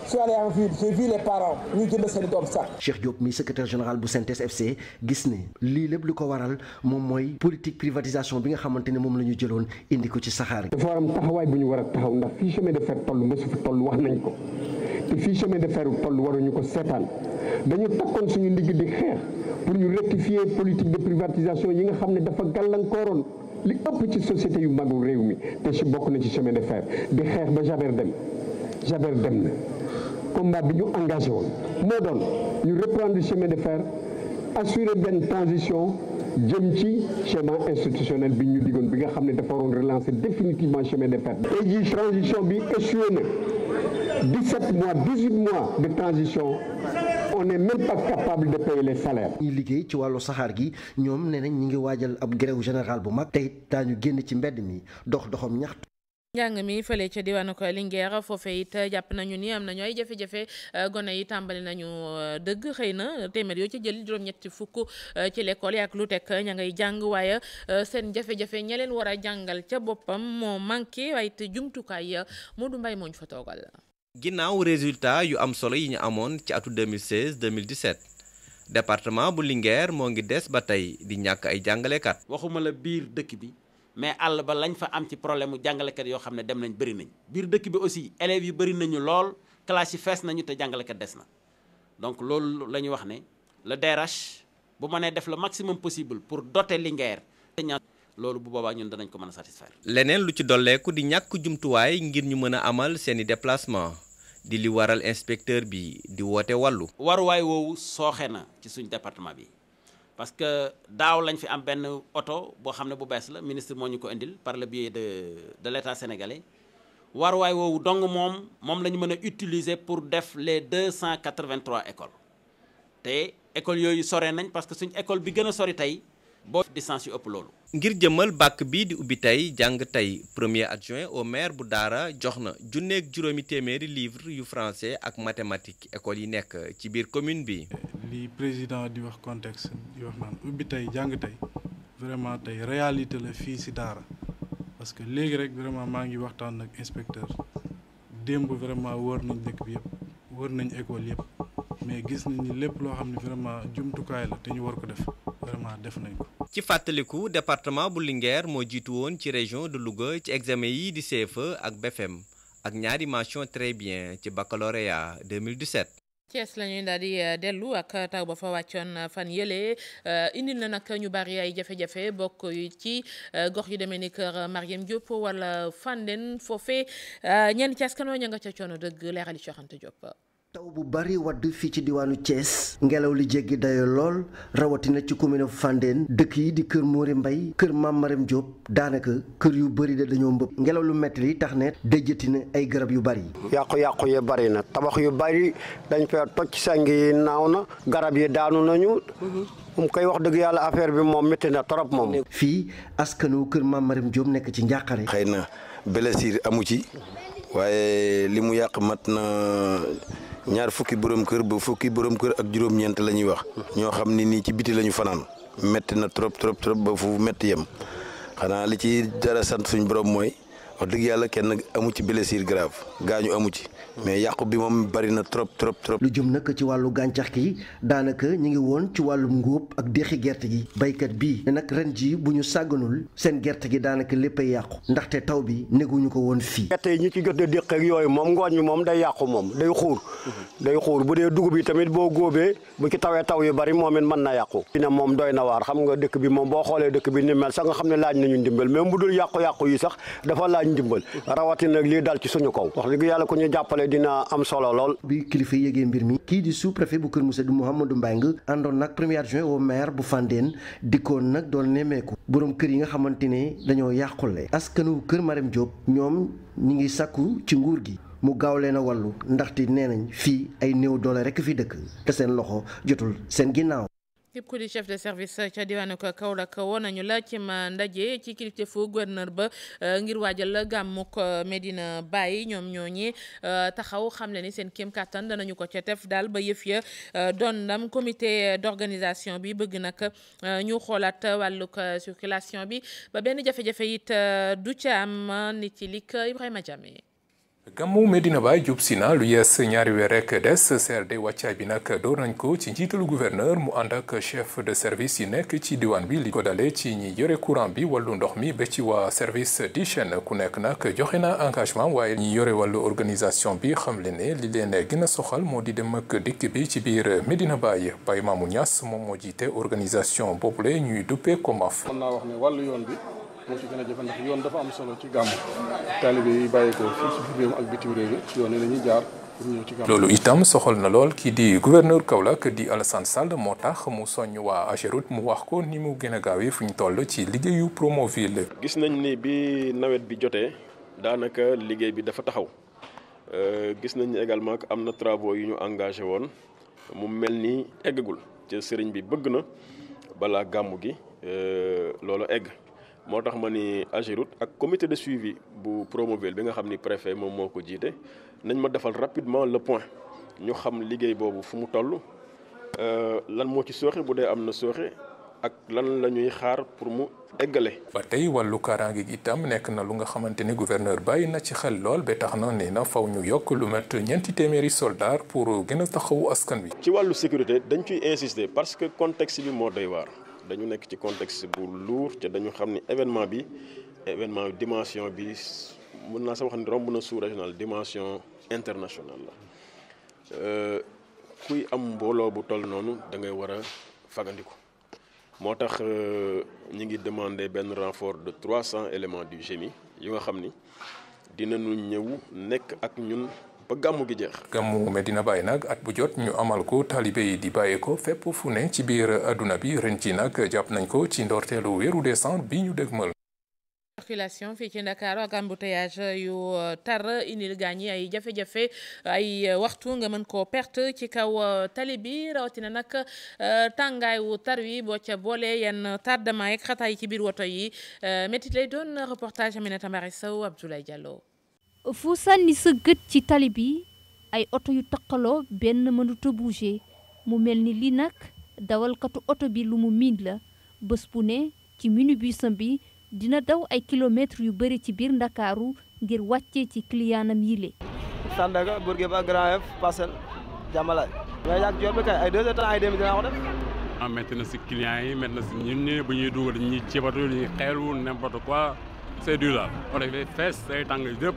su allé en ville j'ai vu les parents ñu jënd seen doom sax. Cheikh Diop mi secrétaire général bu CNTS FC gis ne lii lépp lu ko waral moom mooy politique privatisation bi nga xamante ne moom la ñu jëloon indi ko ci saxaar gi. dafa war am taxawaay bu ñu war a taxaw ndax fii chemin de fer toll mosu fi toll wax nañ ko te fii chemin de fer toll waruñu ko seetaan dañu takkoon suñu ndigg di xeex pour ñu rectifier politique de privatisation yi nga xam ne dafa gàllankooroon li ëpp ci société yu magul réew mi te ci bokk na ci chemin de fer di xeex ba Jaber dem na. combat bi ñu engagé woon moo doon ñu reprendre chemin de fer assurer benn transition jëm ci schéma institutionnel bi ñu digoon bi nga xam ne dafa waroon relancer définitivement chemin de fer. tey jii transition bi échoué na 17 mois 18 mois de transition on n'est même pas capable de payer les salaires. ñi liggéey ci wàllu saxaar gi ñoom nee nañ ñi ngi waajal ab grève générale bu mag tey daañu génn ci mbedd mi doxam ñaxtu. njàng mi fële ca diwaanu ko Linguère foofee it jàpp nañu ni am nañu ay jafe-jafe gone yi tàmbali nañu dëgg xëy na téeméer yoo ci jël juróom-ñetti fukk ci l'école yi ak lu teg ña ngay jàng waaye seen jafe-jafe ña leen war a jàngal ca boppam moo manqué waaye it jumtukaay Modou Mbaye moo ñu fa toogal. ginnaaw résultat yu am solo yi ñu amoon ci atu 2016-2017 département bu Linguère moo ngi des ba tey di ñàkk ay jàngalekat. waxuma la biir dëkk bi. mais àll ba lañ fa am ci problème mu jàngalekat yoo xam ne dem nañ bëri nañ biir dëkk bi aussi élèves yi bëri nañu lool classe yi fees nañu te jàngalekat des na donc loolu la ñu wax ne le DRH bu mënee def le maximum possible pour doter Linguère loolu bu boobaa ñun danañ ko mën a satisfaire. leneen lu ci dolleeku di ñàkk jumtuwaay ngir ñu mën a amal seeni déplacement di li waral inspecteur bi di woote wàllu. waruwaay woowu sooxe na ci suñ département bi. parce que daaw lañ fi am benn oto boo xam ne bu bees la ministre moo ñu ko indil par le biais de l'État sénégalais waruwaay woowu dong moom la ñu mën a utiliser pour def les 283 écoles te écoles yooyu sore nañ parce que suñ école bi gën a sori tey boo distance yu ëpp loolu. ngir jëmmal bàkk bi di ubbi tey jàng tey premier adjoint au maire bu Daara jox na junneeg juróomi téeméeri livre yu français ak mathématique école yi nekk ci biir commune bi. li président di wax contexte di wax naan ubbi tey jàng tey vraiment tey réalité la fii ci Daara parce que léegi rek vraiment maa ngi waxtaan ak inspecteur démb vraiment wër nañ dëkk bi yëpp wër nañ école yëpp mais gis nañ ni lépp loo xam ne vraiment jumtukaay la te ñu war ko def vraiment def nañ ko. ci fàttaliku département bu Linguère moo jiitu woon ci région de Louga ci examen yi di CFEE ak BFM ak ñaari mention très bien ci baccalauréat 2017. Thiès la ñuy daal di dellu ak taw ba fa wàccoon fan yële indil na nag ñu bari ay jafe-jafe bokk ci gox yu demee ni kër Mariam Diop wala Fandène foofee ñenn ci askan wi ña nga ca coono dëgg leerali Cheikh Anta Diop. taw bu bari wadd fii ci diwaanu Thiès ngelaw li jéggi dayo lool rawatina ci commune Fandène dëkk yi di kër Mori Mbay kër Mam Maram Diop daanaka kër yu bari de dañoo mbëpp ngelaw lu metti li tax ne déjjati na ay garab yu bari. yàqu-yàqu yi bari na tabax yu bari dañ fee toj sang yi naaw na garab yi daanu nañu mu koy wax dëgg yàlla affaire bi moom métti na trop moom. fii askanu kër Mam Maram Diop nekk ci njàqare. xëy na blessure amu ci waaye li mu yàq mat na ñaar fukki borom kër ba fukki borom kër ak juróom-ñeent la ñuy wax ñoo xam ni nii ci biti la ñu fanaan métti na trop ba fu métti yem xanaa li ci dara sant suñ borom mooy wax dëgg yàlla kenn amu ci blessure grave gaañu amu ci mais yàqu bi moom bari na trop. lu jëm nag ci wàllu gàncax gi daanaka ñu ngi woon ci wàllum ngóob ak deqi gerte gi baykat bii ne nag ren ji bu ñu sàgganul seen gerte gi daanaka léppay yàqu ndaxte taw bi neguñu ko woon fii. gerte yi ñi ci jot a déq ak yooyu moom ngooñ mi moom day yàqu moom day xuur bu dee dugub yi tamit boo góobee bu ci tawee taw yu bari moom it mën na yàqu. dina moom doy na waar xam nga dëkk bi moom boo xoolee dëkk bi ni mel sax nga xam ne laaj nañu ndimbal même bu dul yàqu-yàqu yi sax dafa laaj ndimbal rawatina nag lii dal ci suñu kaw wax dëgg yàlla ko ñu jàppale dina am solo lool. bi kilifa yëgee mbir mi kii di sous-préfet bu Kër Moussa du Mouhamadou Mbengue àndoon nag premier adjoint au maire bu Fandène dikkoon nag doon nemmeeku borom kër yi nga xamante ne dañoo yàqule askanu kër Mariam Diop ñoom ñi ngi sàkku ci nguur gi mu gaaw leen a wàllu ndaxte nee nañ fii ay néew doole rekk fi dëkk te seen loxo jotul seen ginnaaw. képp ku di chef de service ca diwaanu Kaolack woon nañu la ci ma ndaje ci kilifteefu gouverneur ba ngir waajal gàmmuk Medina Baye ñoom ñooñi taxaw xam le ni seen kéem kattan danañu ko ca def daal ba yëf ya doon ndam comité d'organisation bi bëgg nag ñu xoolaat wàllug circulation bi ba benn jafe-jafe it du ca am nit ci lik Ibrahima Diame. gàmmu Medina Baye jub si na lu yees ñaari weer rek des CRD wàccaay bi nag door nañ ko ci njiitalu gouverneur mu ànd ak chef de service yi nekk ci diwaan bi li ko dalee ci ñi yore courant bi wàllu ndox mi ba ci waa service d'hygiène ku nekk nag joxe na engagement waaye ñi yore wàllu organisation bi xam le ne li leen gën a soxal moo di dem ak dikk bi ci biir Medina Baye Baye Mamou Niass moom moo jiite organisation boobule ñuy duppee COMAF. mën naa wax ne wàllu yoon bi moo ci gën a jafe ndax yoon dafa am solo ci gàmmu taalibe yi bàyyi ko fii ci biir réew ak bitim réew yi yoon yi la ñuy jaar pour ñëw ci gàmmu. loolu itam soxal na lool kii di gouverneur Kaolack di Alassane Sall moo tax mu soññ waa Ageroute mu wax ko ni mu gën a gaawee fu ñu toll ci liggéeyu Promoville. gis nañ ni bi nawet bi jotee daanaka liggéey bi dafa taxaw gis nañ également que am na travaux yu ñu engagé woon mu mel ni eggagul te sëriñ bi bëgg na balaa gàmmu gi loolu egg. moo tax ma ni Ageroute ak comité de suivi bu Promoville bi nga xam ni préfet moom moo ko jiite nañ ma defal rapidement le point ñu xam liggéey boobu fu mu toll lan moo ci sooxe bu dee am na sooxe ak lan la ñuy xaar pour mu eggale. ba tey wàllu kaaraange gi itam nekk na lu nga xamante ni gouverneur bàyyi na ci xel lool ba tax na nee na faw ñu yokk lu mat 4 téeméeri soldats pour gën a taxawu askan wi. ci wàllu sécurité dañ ciy insister parce que contexte bi moo doy waar. dañu nekk ci contexte bu lourd te dañu xam ni événement dimension bi mën naa sa wax ni romb na sous-régional dimension internationale la kuy am mbooloo bu toll noonu da ngay war a fagandiku moo tax ñi ngi demandé benn renfort de 300 éléments du GMI yu nga xam ni dinañu ñëw nekk ak ñun ba gàmmu gi jeex. gàmmu Medina Baye nag at bu jot ñu amal ko taalibe yi di bàyyee ko fépp fu ne ci biir adduna bi ren ci nag jàpp nañ ko ci ndorteelu weeru décembre bi ñu dégmal. circulation fii ci Ndakaaru ak embouteillage yu tar indil gaañ yi ay jafe-jafe ay waxtu nga mën koo perte ci kaw tali bi rawatina nag tàngaay wu tar wi boo ca boole yenn tardement yeeg xataay ci biir woto yi métit lay doon reportage Aminata Mari Sow Abdoulaye Diallo. fu sànni sa gët ci tali bi ay oto yu taqaloo benn mënut a bouger mu mel ni li nag dawalkatu oto bi lu mu miin la bés bu ne ci minibusam bi dina daw ay kilomètres yu bëri ci biir Ndakaaru ngir wàccee ci clientam yile. Sandaga Bourguiba Grand Yoff Parcelles Diamalaye. mais yàgg yoon bi kay ay 2 heures temps ay 2 dinaa ko def. métti na si clients yi métti na si ñun ñii bu ñuy dugal ñuy cibatu ñuy xeelu n'importe quoi c'est dur daal oto bi fees say tàng yëpp.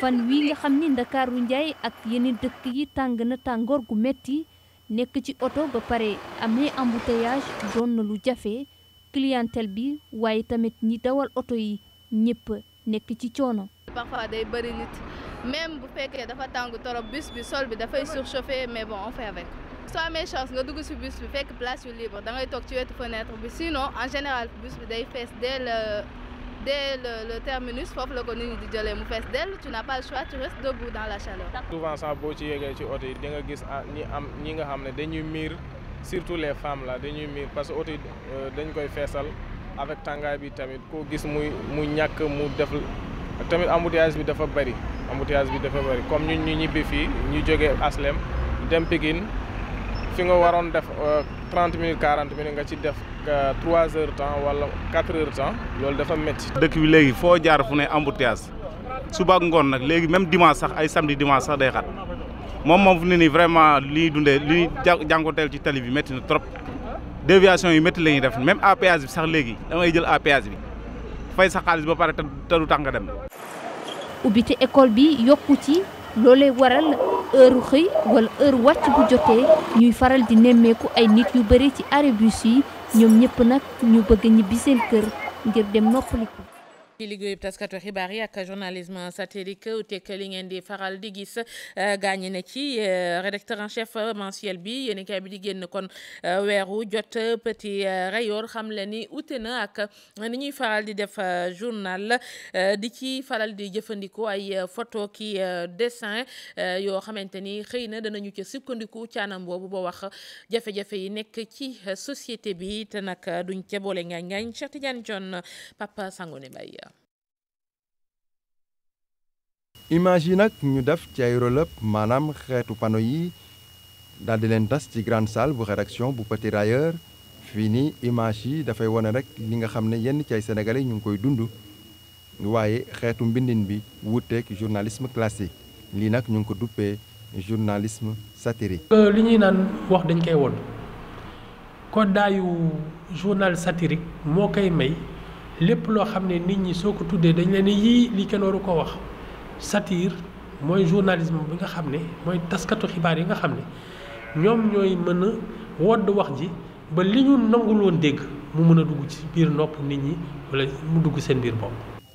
fan wii nga xam ni Ndakaaru Njaay ak yeneen dëkk yi tàng na tàngoor gu metti nekk ci oto ba pare amee embouteillage doon na lu jafe clientèle bi waaye tamit ñi dawal oto yi ñëpp nekk ci coono. parfois day bëri nit même bu fekkee dafa tàng torop bus bi sol bi dafay surchauffé mais bon on fait avec. soo amee chance nga dugg ci bus bi fekk place yu libre da ngay toog ci wetu fenêtre bi sinon en général bus bi day fees dès le terminus foofu la ko nit ñi di jëlee mu fees dell tu n'as pas le choix tu restes debout dans la chaleur. souvent sax boo ci yéegee ci oto yi di nga gis ñi nga xam ne dañuy miir surtout les femmes là dañuy miir parce que oto yi dañ koy feesal avec tàngaay bi tamit koo gis muy ñàkk mu def tamit embouteillage bi dafa bëri comme ñun ñu ñibbi fii ñu jógee Aslem dem Pikine fi nga waroon def 30 minutes 40 minutes nga ci def 3 heures temps wala 4 heures temps loolu dafa métti. dëkk bi léegi foo jaar fu ne embouteillage suba ak ngoon nag léegi même dimanche sax ay samedi dimanche sax day xat moom fu ne nii vraiment li ñuy dundee li ñuy jànkuwanteel ci tali bi métti na trop déviation yi métti la ñuy def même APS bi sax léegi damay jël APS bi fay sa xaalis ba pare te du tax nga dem. ubbite école bi yokku ci loolee waral heure xëy wala heure wàcc bu jotee ñuy faral di nemmeeku ay nit yu bëri ci arrêt bus yi ñoom ñëpp nag ñu bëgg ñibbi seen kër ngir dem noppaliku. ci liggéeyub taskatu xibaar yi ak journalisme satirique utek li ngeen di faral di gis gaañi ne ci rédacteur en chef mensuel bi yéen kay bi di génn kon weeru jot Petit Rayor xam le ni ute na ak ni ñuy faral di def journal di ci faral di jëfandikoo ay photo ki dessin yoo xamante ni xëy na danañu ca sukkandiku ci anam boobu ba wax jafe-jafe yi nekk ci société bi te nag duñ ca boole ngaañ Cheikh Tidiane John Papa Sangone Baye. image yi nag ñu def ci ay roll-up maanaam xeetu panneau yi daal di leen tas ci grande salle bu rédaction bu Petit Rayor fii nii image yi dafay wone rek li nga xam ne yenn ci ay sénégalais ñu ngi koy dund waaye xeetu mbindin bi wuuteeg journalisme classique lii nag ñu ngi ko duppee journalisme satirique. li ñuy naan wax dañ koy won kodaayu journal satirique moo koy may lépp loo xam ne nit ñi soo ko tuddee dañ leen yii li kenn waru ko wax. satire mooy journalisme bi nga xam ne mooy taskatu xibaar yi nga xam ne ñoom ñooy mën a wodd wax ji ba li ñu nangul woon dégg mu mën a dugg ci biir nopp nit ñi wala mu dugg seen biir bopp.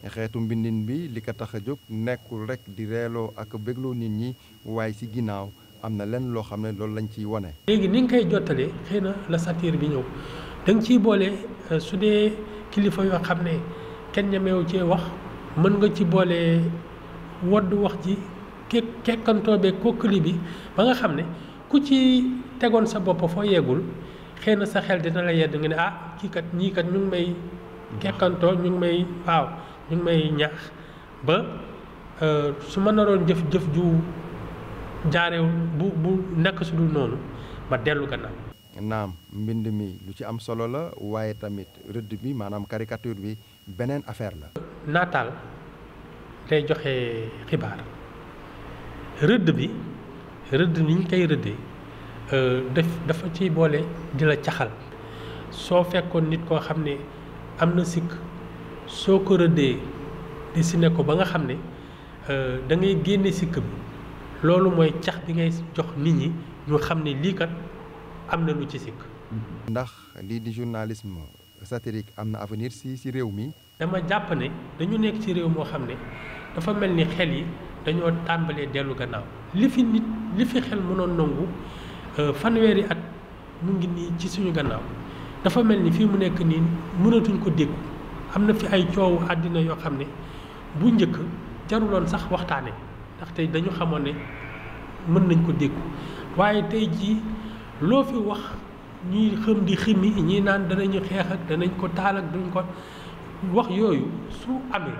xeetu mbindin bi li ko tax a jóg nekkul rek di reeloo ak bégloo nit ñi waaye ci ginnaaw am na lenn loo xam ne loolu lañ ciy wone. léegi ni nga koy jottalee xëy na la satire bi ñëw da nga ciy boole su dee kilifa yoo xam ne kenn ñemewu cee wax mën nga ci boole. wodd wax ji kekkantoo be kokkali bi ba nga xam ne ku ci tegoon sa bopp foo yeggul xëy na sa xel dina la yedd nga ne kii kat ñii kat ñu ngi may kekkantoo ñu ngi may ñu ngi may ñaax ba su ma naroon jëf ju jaarew bu nekk su dul noonu ma dellu gannaaw. naam mbind mi lu ci am solo la waaye tamit rëdd bi maanaam caricature bi beneen affaire la. naataal day joxe xibaar rëdd ni ñu koy rëddee dafa ciy boole di la caxal soo fekkoon nit koo xam ne am na sikk soo ko rëddee dessiné ko ba nga xam ne da ngay génne sikk bi loolu mooy cax bi ngay jox nit ñi ñu xam ne lii kat am na lu ci sikk. ndax lii di journalisme satirique am na avenir si réew mi. dama jàpp ne dañu nekk ci réew moo xam ne dafa mel ni xel yi dañoo tàmbalee dellu gannaaw li fi xel mënoon nangu fanweeri at mu ngi nii ci suñu gannaaw dafa mel ni fii mu nekk nii mënatuñ ko dégg am na fi ay coowu àddina yoo xam ne bu njëkk jaruloon sax waxtaane ndaxte dañu xamoon ne mën nañ ko dégg waaye tey jii loo fi wax ñuy xëm di ximi ñii naan danañu xeex ak danañ ko taal ak duñ ko wax yooyu su amee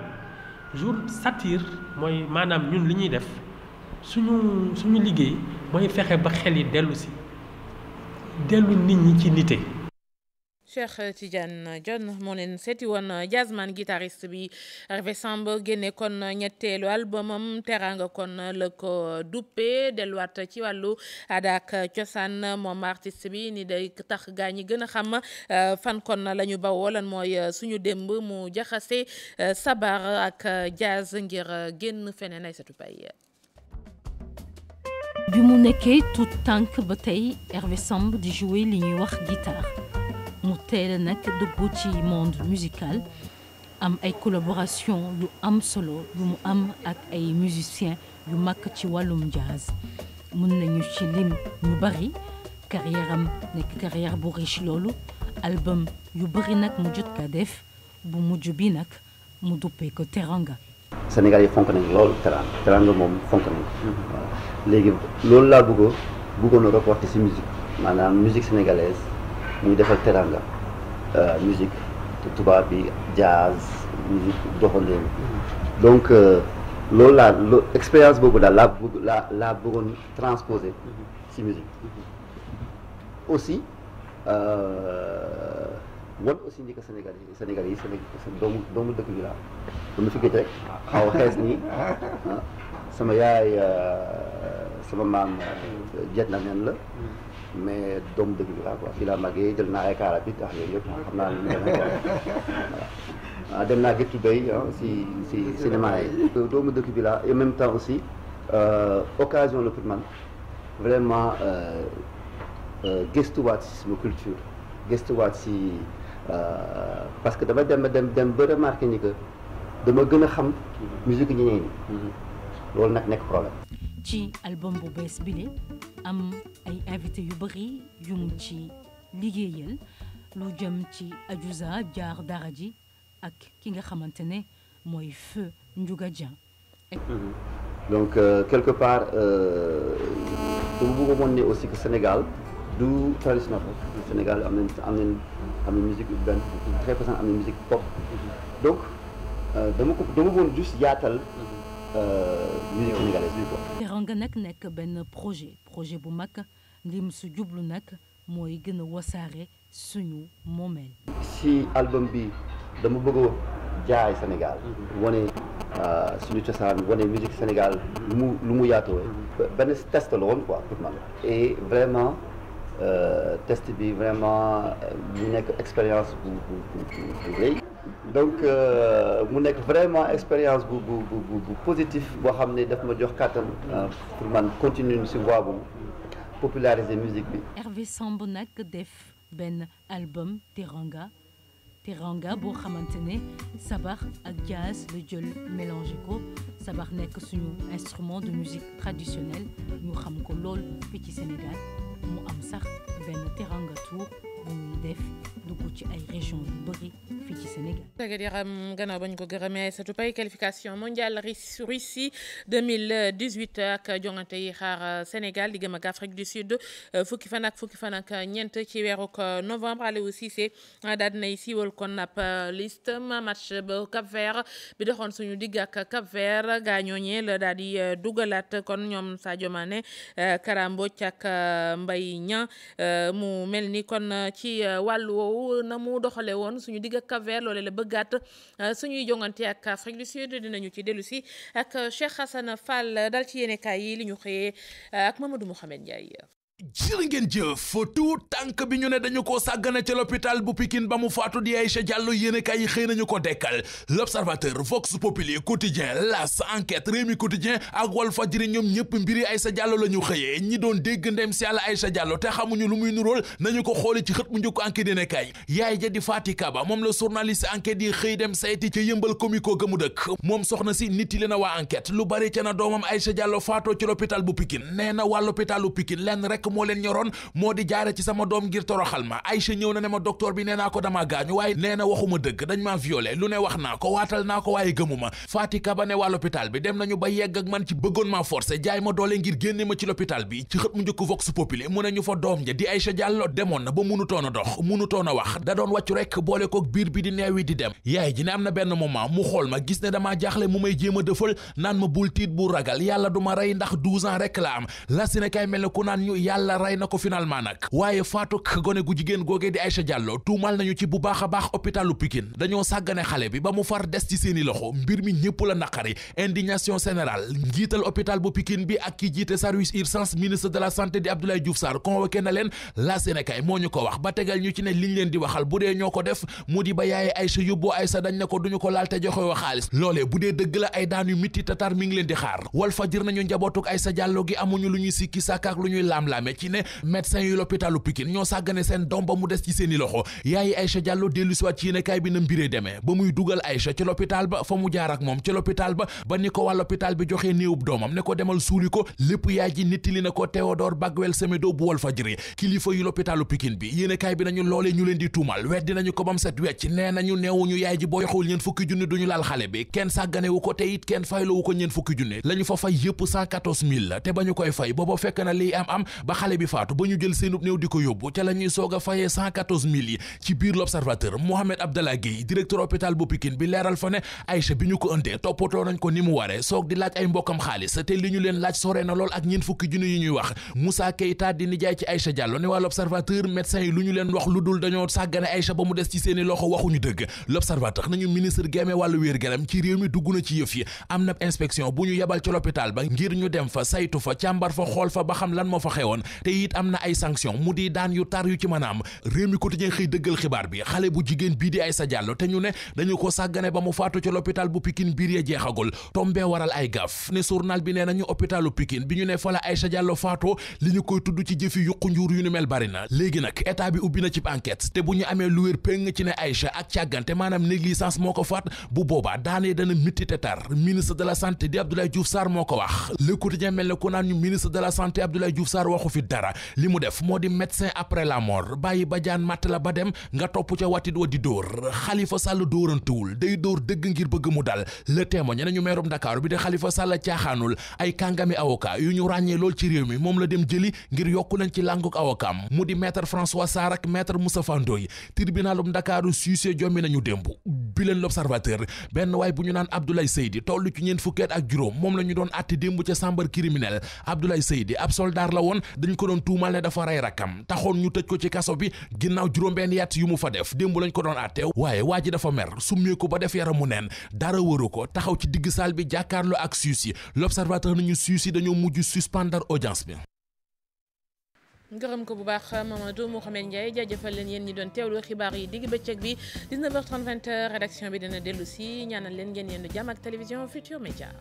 jour satire mooy maanaam ñun li ñuy def suñu liggéey mooy fexe ba xel yi dellu nit ñi ci nite. Cheikh Tidiane John moo leen seeti woon jazzman guitariste bi Hervé Samb génne kon ñetteelu albumam Teranga kon la ko duppee delluwaat ci wàllu aada ak cosaan moom artiste bi ni day tax gaa ñi gën a xam fan kon la ñu bawoo lan mooy suñu démb mu jaxase sabar ak jazz ngir génn feneen ay satu pay. bi mu nekkee tout tànk ba tey Hervé Samb di jouer li ñuy wax guitare. mu teel nag dugg ci monde musical am ay collaboration yu am solo yu mu am ak ay musiciens yu mag ci wàllum jazz mun nañu ci lim ñu bari carrière am nekk carrière bu riche loolu album yu bari nag mu jot ka def bu mujj bi nag mu duppee ko Teranga. Sénégal yi fonk nañ loolu Teranga moom fonk nañ ko léegi loolu laa bëggoon a reporter ci musique maanaam musique sénégalaise muy defal teranga musique tubaab bi jazz musique doxandéem donc loolu expérience boobu daal laa bëggoon transposer ci musique aussi wan aussi ndi ko Sénégal yi doomu dëkk bi laa dama fi gëj rek xaw xees nii sama yaay sama maam jet na nen la mais doomu dëkk bi laa quoi fii laa màggee jël naa ay carapit ak yooyu yëpp xam naa ne dem naa gëstu béy si cinéma yi. doomu dëkk bi laa et en même temps aussi occasion la pour man vraiment gëstuwaat si sama culture gëstuwaat si parce que dama dem ba remarqué ni que dama gën a xam musique ñeneen ñi loolu nag nekk problème. ci album bu bees bile am ay invité yu bëri yu mu ci liggéeyal lu jëm ci Adiouza jaar dara ji ak ki nga xamante ne mooy Feu Ndiouga Dieng. donc quelque part dama bëgg a woon ne aussi que Sénégal du traditionnel rek Sénégal am na musique urbaine très présent am na musique pop donc dama bëggoon juste yaatal musique sénégalaise bi quoi. Teranga nag nekk benn projet bu mag lim su jublu nag mooy gën a wasaare suñu moomeel. si album bi dama bëgg a jaay Sénégal wane suñu cosaan wane musique Sénégal lu mu yaatoo benn test la woon quoi pour man et vraiment test bi vraiment mu nekk expérience bu rëy donc mu nekk vraiment expérience bu positif boo xam ne daf ma jox kàttan pour man continuer si voie bu populariser musique bi. Hervé Samb nag def benn album Teranga boo xamante ne sabar ak jazz la jël mélangé ko sabar nekk suñu instrument de musique traditionnelle ñu xam ko lool fii ci Sénégal mu am sax benn Teranga tour bu ñuy def dugg ci ay région yu bëri fii ci Sénégal. tàggat yaram gannaaw bañ ko gërëmee Aïssatou Paye qualification mondiale Russie 2018 ak jongante yi xaar Sénégal diggam ak Afrique du Sud fukki fan ak ñeent ci weeru novembre Aliou Cissé daal dinay siiwal kon ab liste match ba Cap Vert bi doxoon suñu digg ak Cap Vert gaañooñee la daal di dugalaat kon ñoom Sadio Mané Kara Mbodj ak Mbaye Niang mu mel ni kon ci wàllu woowu na mu doxale woon suñu digg ak Cap Vert loole la bëggaat suñuy jongante ak Afrique du Sud dinañu ci dellu si ak Cheikh Hassane Fall dal ci yéenekaay yi li ñu xëyee ak Mamadou Mouhamed Ndiaye. jërë ngeen jëf tout tànk bi ñu ne dañu ko sàggane ca l'hôpital bu Pikine ba mu faatu di Aïcha Diallo yéenekaay yi xëy nañu ko dekkal l'Observateur Vox Populi Quotidien L'As Enquête Rewmi Quotidien ak Walfadjri ñoom ñëpp mbiri Aïcha Diallo la ñu xëyee ñi doon dégg ndem si yàlla Aïcha Diallo te xamuñu lu muy nuróol nañu ko xooli ci xët mu njëkk Enquête yéenekaay yaay ja di Fati Kaba moom la journaliste Enquête yi xëy dem sayti ca yëmbal comico ga mu dëkk moom soxna si nit yi na waa Enquête lu bari ca na doomam Aïcha Diallo faatoo ci l'hôpital bu Pikine nee na waa l'hôpitalu Pikine lenn rek moo leen ñoroon moo di jaare ci sama doom ngir toroxal ma Aïcha ñëw na ne ma docteur bi nee naa ko dama gaañu waaye nee na waxuma dëgg dañ maa violé lu ne wax naa ko waatal naa ko waaye gëmuma Fati Kaba ne waa l'hôpital bi dem nañu ba yegg ak man ci bëggoon maa forcé jaay ma doole ngir génne ma ci l'hôpital bi ci xët mu njëkk Vox Populi mu ne ñu fa doom ja di Aïcha Diallo demoon na ba munutoon a dox munutoon a wax da doon wàccu rek boole kook biir bi di neewi di dem yaay ji ne am na benn moment mu xool ma gis ne damaa jaaxle mu may jéem a dëfal naan ma bul tiit bu ragal yàlla du ma rey ndax 12 ans rek la am la si ne kay mel ne ku naan ñu yàlla rey na ko finalement nag waaye faatuk gone gu jigéen googee di Aïcha Diallo tuumal nañu ci bu baax a baax hôpitalu Pikine dañoo sàggane xale bi ba mu far des ci seeni loxo mbir mi ñëpp la naqari indignation générale njiital hôpital bu Pikine bi ak ki jiite service urgence ministre de la santé di Abdoulaye Diouf Sarr convoqué na leen la Sénégal moo ñu ko wax ba tegal ñu ci ne liñ leen di waxal bu dee ñoo ko def mu di ba yaaye Aïcha yóbboo Aïcha dañ ne ko duñu ko laal te joxe wa xaalis loolee bu dee dëgg la ay daan yu mitti tatar mi ngi leen di xaar Walfadjri nañu njabootuk Aïcha Diallo gi amuñu lu ñuy sikki sàkk ak lu ñuy laam-laame ci ne médecin yu l'hôpitalu Pikine ñoo sàggane seen doom ba mu des ci seeni loxo yaayi Aïcha Diallo dellu siwaat ci yéenekaay bi na mbiree demee ba muy dugal Aïcha ci l'hôpital ba fa mu jaar ak moom ci l'hôpital ba ni ko waa l'hôpital bi joxee néewub doomam ne ko demal suuli ko lépp yaay ji nittali na ko Théodore Bagwel Semedo bu Walfadjri kilifa yu l'hôpitalu Pikine bi yéenekaay bi nañu loolee ñu leen di tuumal weddi nañu ko bam set wecc nee nañu neewuñu yaay ji boo joxul ñeen fukki junni duñu laal xale bi kenn sàgganewu ko te it kenn faylowu ko ñeen fukki junni lañu fa fay yëpp 114 000 la te ba ñu koy fay booba fekk na liy am ba xale bi faatu ba ñu jël seenub néew di ko yóbbu ca la ñuy soog a fayee 114 000 yi ci biir l'Observateur Mohamed Abdallah Gueye directeur hôpital bu Pikine bi leeral fa ne Aïcha bi ñu ko ëndee toppatoo nañ ko ni mu waree soog di laaj ay mbokkam xaalis te li ñu leen laaj sore na lool ak ñeen fukki junni yi ñuy wax Moussa Keita di nijaay ci Aïcha Diallo ne waa l'Observateur médecin yi lu ñu leen wax lu dul dañoo sàggane Aïcha ba mu des ci seeni loxo waxuñu dëgg l'Observateur nañu ministre gémee wàllu wér-gu-yaram ci réew mi dugg na ci yëf yi am na inspection bu ñu yebal ci l'hôpital ba ngir ñu dem fa saytu fa càmbar fa xool fa ba xam lan moo fa xewoon te it am na ay sanction mu di daan yu tar yu ci mën a am réew mi quotidien xëy dëggal xibaar bi xale bu jigéen bii di Aïssa Diallo te ñu ne dañu ko sàggane ba mu faatu ci l'hôpital bu Pikine biir ya jeexagul tombee waral ay gaf ne journal bi nee nañu hôpitalu Pikine bi ñu ne fa la Aïssa Diallo faatoo li ñu koy tudd ci jëfi yuqu njuur yu ni mel bari na léegi nag état bi ubbi na ci enquête te bu ñu amee lu wér péng ci ne Aïcha ak càggante maanaam négligence moo ko faat bu boobaa daanee dana mitti te tar ministre de la santé di Abdoulaye Diouf Sarr moo ko wax Le Quotidien mel ne ku naan ñu ministre de la santé Abdoulaye Diouf Sarr waxu fi dara li mu def moo di médecin après la mort bàyyi ba jaan matt la ba dem nga topp ca watit wa di dóor Khalifa Sall dóorantuwul day dóor dëgg ngir bëgg mu dal Le Témoin nañu meerum Dakar bi de Khalifa Sall caaxaanul ay kàngami avocat yu ñu ràññee lool ci réew mi moom la dem jëli ngir yokku leen ci lànguk avocat mu di maître François Sarr ak maître Moustapha Ndoye tribunalum Dakaaru suisse jommi nañu démb bi leen L'Observateur benn waay bu ñu naan Abdoulaye Seydi toll ci ñeent fukki at ak juróom moom la ñu doon àtte démb ca chambre criminelle Abdoulaye Seydi ab soldat la woon dañ ko doon tuumal ne dafa rey rakkam taxoon ñu tëj ko ci kaso bi ginnaaw juróom-benn yat yu mu fa def démb lañ ko doon àtte waaye waa ji dafa mer summeeku ba def yaramu neen dara wëru ko taxaw ci digg saal bi jàkkaarloo ak suisse yi L'Observateur nañu suisse yi dañoo mujj suspendre audience bi. gërëm ko bu baax Mamadou Mouhamed Ndiaye jaajëfal leen yéen ñi doon teewlu xibaar yi digg bëccëg bi 19h30 20h rédaction bi dina dellu si ñaanal leen ngeen yendu jàmm ak télévision Futurs Médias